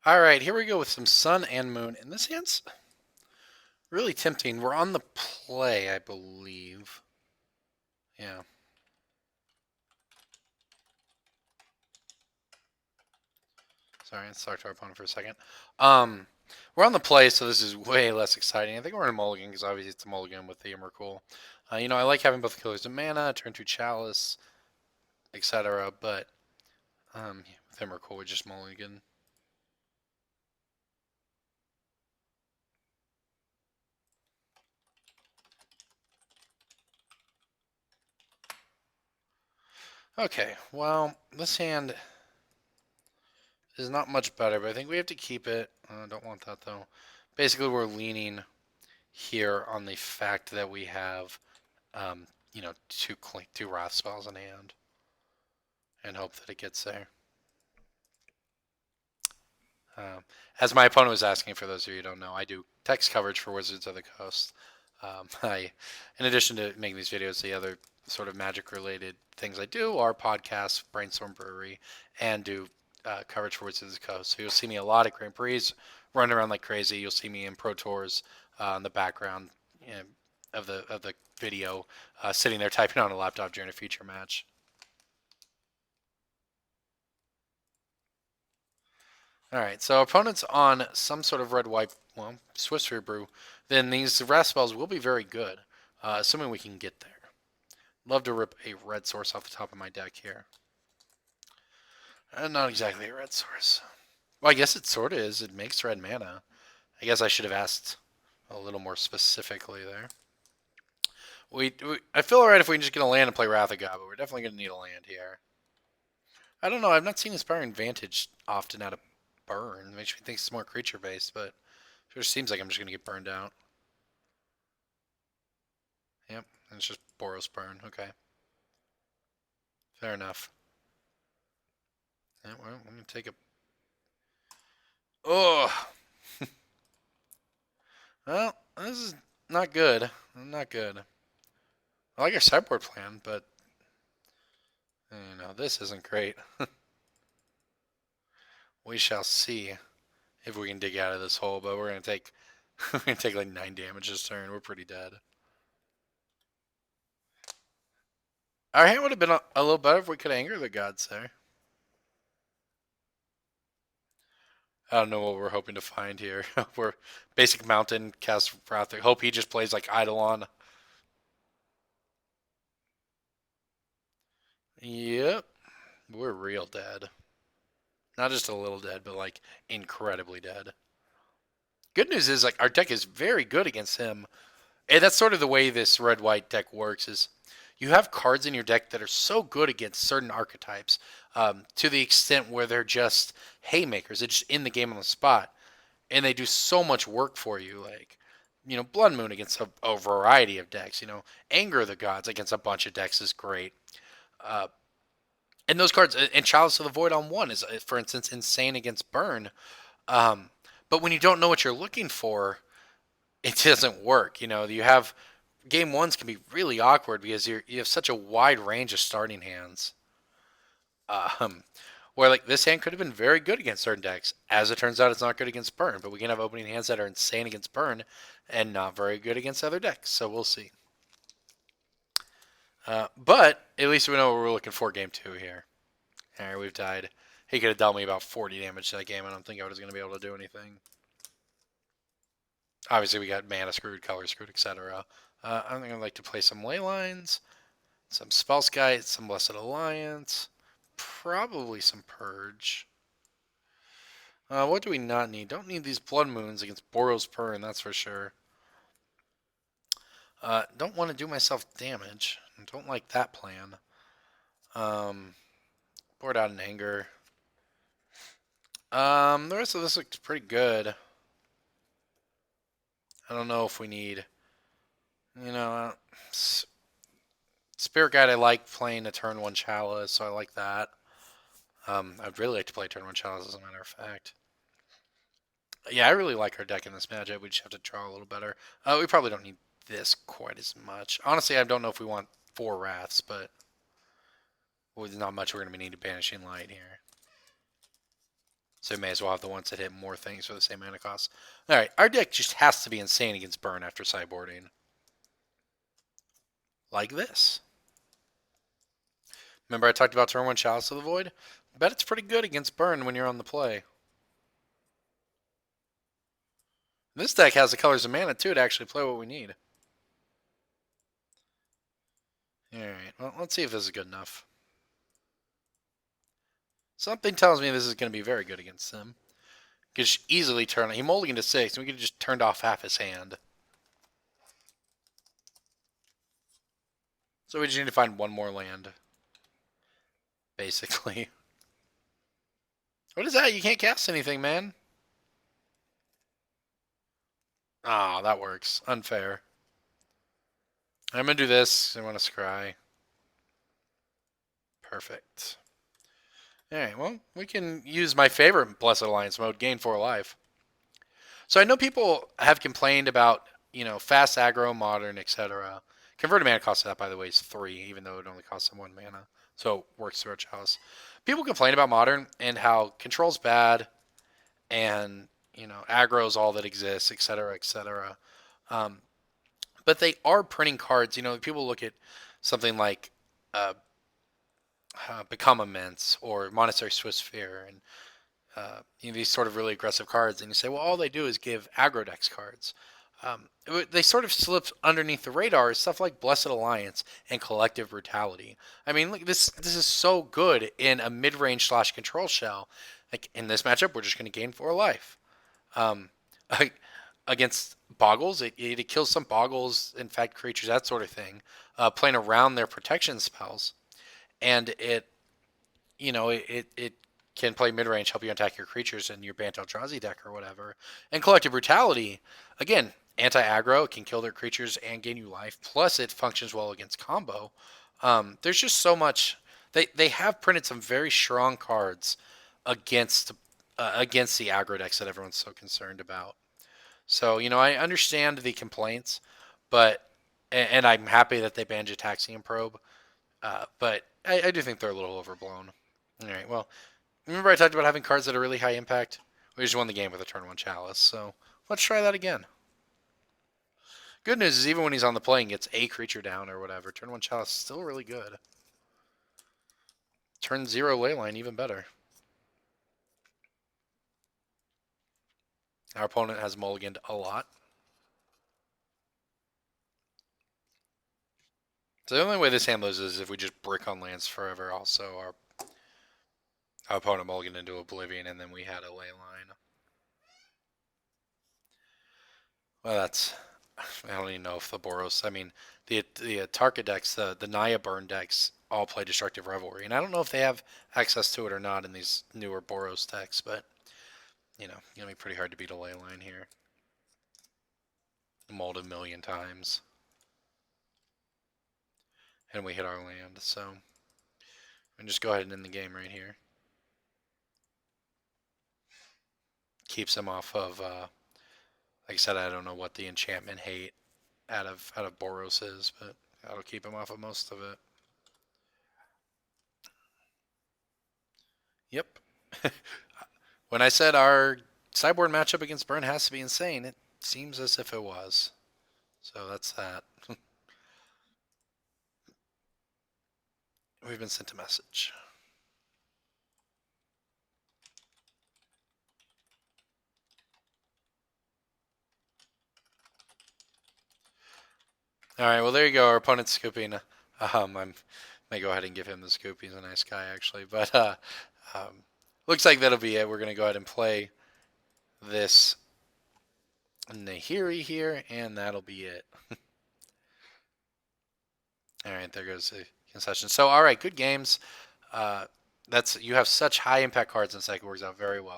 Alright, here we go with some Sun and Moon. And this hand's really tempting. We're on the play, I believe. Yeah. Sorry, let's talk to our opponent for a second. Um, we're on the play, so this is way less exciting. I think we're in a mulligan because obviously it's a mulligan with the Emrakul. I like having both killers of mana, turn 2 Chalice, etc. But yeah, with Emrakul, we just mulligan. Okay, well, this hand is not much better, but I think we have to keep it. I don't want that though. Basically, we're leaning here on the fact that we have, two Wrath spells in hand, and hope that it gets there. As my opponent was asking, for those of you who don't know, I do text coverage for Wizards of the Coast. In addition to making these videos, the other sort of magic-related things I do are podcasts, Brainstorm Brewery, and do coverage for Wizards of the Coast. So you'll see me a lot at Grand Prix, running around like crazy. You'll see me in Pro Tours in the background of the video, sitting there typing on a laptop during a feature match. All right, so opponents on some sort of red-white, well, Swiss Brew, then these wrath spells will be very good, assuming we can get there. Love to rip a red source off the top of my deck here. Not exactly a red source. Well, I guess it sort of is. It makes red mana. I guess I should have asked a little more specifically there. I feel alright if we can just get a land and play Wrath of God, but we're definitely going to need a land here. I don't know. I've not seen Inspiring Vantage often out of burn. It makes me think it's more creature based, but it just seems like I'm just going to get burned out. Yep, and it's just Boros burn. Okay. Fair enough. Yeah, well, I'm going to take a... Oh! Well, this is not good. Not good. I like our sideboard plan, but... this isn't great. We shall see if we can dig out of this hole, but we're going to take... we're going to take like 9 damage this turn. We're pretty dead. Our hand would have been a little better if we could anger the gods there. I don't know what we're hoping to find here. We're basic mountain, cast Wrath. Hope he just plays like Eidolon. Yep. We're real dead. Not just a little dead, but like incredibly dead. Good news is like our deck is very good against him. And that's sort of the way this red-white deck works is you have cards in your deck that are so good against certain archetypes, to the extent where they're just haymakers. They're just in the game on the spot. And they do so much work for you. Like, Blood Moon against a variety of decks. Anger of the Gods against a bunch of decks is great. Uh, and those cards, and Chalice of the Void on one is, for instance, insane against Burn. Um, but when you don't know what you're looking for, it doesn't work. You have game ones can be really awkward because you have such a wide range of starting hands. Um, where like this hand could have been very good against certain decks. As it turns out, it's not good against Burn, but we can have opening hands that are insane against Burn and not very good against other decks. So we'll see. But at least we know what we're looking for game two here. All right, we've died. He could have dealt me about 40 damage to that game. I don't think I was going to be able to do anything. Obviously, we got mana screwed, color screwed, etc. I think I'd like to play some ley lines, some Spellskite, some Blessed Alliance, probably some Purge. What do we not need? Don't need these Blood Moons against Boros Purn, that's for sure. Don't want to do myself damage. Don't like that plan. Board out in anger. The rest of this looks pretty good. I don't know if we need, Spirit Guide. I like playing a turn one Chalice, so I like that. I'd really like to play turn one Chalice, as a matter of fact. Yeah, I really like our deck in this matchup. We just have to draw a little better. We probably don't need this quite as much. Honestly, I don't know if we want 4 Wraths, but there's not much we're going to need to Banishing Light here. So we may as well have the ones that hit more things for the same mana cost. All right, our deck just has to be insane against burn after sideboarding. Like this. Remember I talked about turn 1 Chalice of the Void? I bet it's pretty good against burn when you're on the play. This deck has the colors of mana, too, to actually play what we need. Alright, well, let's see if this is good enough. Something tells me this is going to be very good against them. Could just easily turn. He mulliganed to 6, and we could have just turned off half his hand. So we just need to find one more land. Basically. What is that? You can't cast anything, man. Ah, that works. Unfair. I'm going to do this. I want to scry. Perfect. Alright, well, we can use my favorite Blessed Alliance mode, gain 4 life. So I know people have complained about, fast aggro, modern, etc. Converted mana cost of that, by the way, is 3, even though it only costs them 1 mana. So it works through our Chalice. People complain about modern and how control's bad and, aggro is all that exists, etc., etc. But they are printing cards. People look at something like Become Immense or Monastery Swiss Sphere and these sort of really aggressive cards, and you say, well, all they do is give aggro decks cards. They sort of slip underneath the radar. Stuff like Blessed Alliance and Collective Brutality. I mean, look, this is so good in a mid-range / control shell. Like in this matchup, we're just going to gain 4 life. Um, against Boggles, it kills some Boggles, infect creatures, that sort of thing, playing around their protection spells, and it can play mid-range, help you attack your creatures in your Bant Eldrazi deck or whatever. And Collective Brutality, again, anti-aggro, it can kill their creatures and gain you life, plus it functions well against combo. There's just so much. They have printed some very strong cards against the aggro decks that everyone's so concerned about. So, I understand the complaints, and I'm happy that they banned Jataxian Probe, but I do think they're a little overblown. All right, well, remember I talked about having cards that are really high impact? We just won the game with a turn 1 Chalice, so let's try that again. Good news is even when he's on the play and gets a creature down or whatever, turn 1 Chalice is still really good. Turn 0 Leyline, even better. Our opponent has mulliganed a lot. So the only way this hand loses is if we just brick on lands forever. Also, our opponent mulliganed into Oblivion, and then we had a Leyline. Well, I don't even know if the Boros. I mean, the Tarka decks, the Naya burn decks, all play Destructive Revelry, and I don't know if they have access to it or not in these newer Boros decks, but gonna be pretty hard to beat a Leyline here. Mulled a million times, and we hit our land, so we can just go ahead and end the game right here. Keeps him off of. Like I said, I don't know what the enchantment hate out of Boros is, but that'll keep him off of most of it. Yep. When I said our sideboard matchup against Burn has to be insane, it seems as if it was. So that's that. We've been sent a message. All right, well, there you go. Our opponent's scooping. I may go ahead and give him the scoop. He's a nice guy, actually. But looks like that'll be it. We're going to go ahead and play this Nahiri here, and that'll be it. All right, there goes the concession. So, all right, good games. You have such high impact cards in this deck. It works out very well.